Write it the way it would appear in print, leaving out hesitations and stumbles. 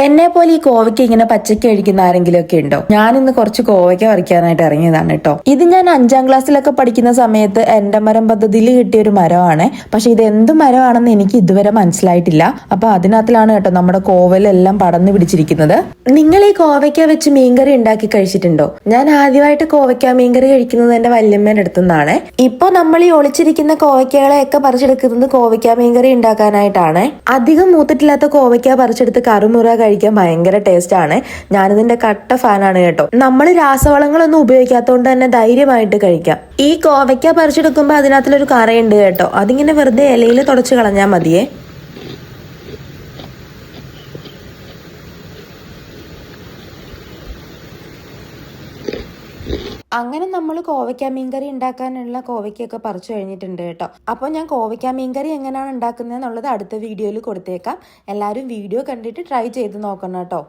എന്നെ പോലെ ഈ കോവയ്ക്ക ഇങ്ങനെ പച്ചക്ക് കഴിക്കുന്ന ആരെങ്കിലും ഒക്കെ ഉണ്ടോ? ഞാൻ ഇന്ന് കുറച്ച് കോവയ്ക്ക പറിക്കാനായിട്ട് ഇറങ്ങിയതാണ് കേട്ടോ. ഇത് ഞാൻ 5ാം ക്ലാസ്സിലൊക്കെ പഠിക്കുന്ന സമയത്ത് എന്റെ മരം പദ്ധതിയിൽ കിട്ടിയ ഒരു മരമാണ്. പക്ഷെ ഇത് എന്ത് മരമാണെന്ന് എനിക്ക് ഇതുവരെ മനസ്സിലായിട്ടില്ല. അപ്പൊ അതിനകത്തിലാണ് കേട്ടോ നമ്മുടെ കോവലെല്ലാം പടർന്നു പിടിച്ചിരിക്കുന്നത്. നിങ്ങൾ ഈ കോവയ്ക്ക വെച്ച് മീൻകറി ഉണ്ടാക്കി കഴിച്ചിട്ടുണ്ടോ? ഞാൻ ആദ്യമായിട്ട് കോവയ്ക്ക മീൻകറി കഴിക്കുന്നത് എന്റെ വല്യമ്മേന്റെ അടുത്തുനിന്നാണ്. ഇപ്പൊ നമ്മൾ ഈ ഒളിച്ചിരിക്കുന്ന കോവയ്ക്കകളെയൊക്കെ പറിച്ചെടുക്കുന്നത് കോവയ്ക്ക മീൻകറി ഉണ്ടാക്കാനായിട്ടാണ്. അധികം മൂത്തിട്ടില്ലാത്ത കോവയ്ക്ക പറിച്ചെടുത്ത് കറുമുറ കഴിക്കാൻ ഭയങ്കര ടേസ്റ്റ് ആണ്. ഞാനിതിന്റെ കട്ട ഫാനാണ് കേട്ടോ. നമ്മൾ രാസവളങ്ങളൊന്നും ഉപയോഗിക്കാത്തതുകൊണ്ട് തന്നെ ധൈര്യമായിട്ട് കഴിക്കാം. ഈ കോവയ്ക്ക പറിച്ചെടുക്കുമ്പോൾ അതിനകത്തിലൊരു കറയുണ്ട് കേട്ടോ. അതിങ്ങനെ വെറുതെ ഇലയിൽ തുടച്ച് കളഞ്ഞാൽ മതിയേ. അങ്ങനെ നമ്മൾ കോവയ്ക്ക മീൻകറി ഉണ്ടാക്കാനുള്ള കോവയ്ക്കൊക്കെ പറിച്ചു കഴിഞ്ഞിട്ടുണ്ട് കേട്ടോ. അപ്പോൾ ഞാൻ കോവയ്ക്ക മീൻകറി എങ്ങനെയാണ് ഉണ്ടാക്കുന്നത് എന്നുള്ളത് അടുത്ത വീഡിയോയിൽ കൊടുത്തേക്കാം. എല്ലാവരും വീഡിയോ കണ്ടിട്ട് ട്രൈ ചെയ്ത് നോക്കണം കേട്ടോ.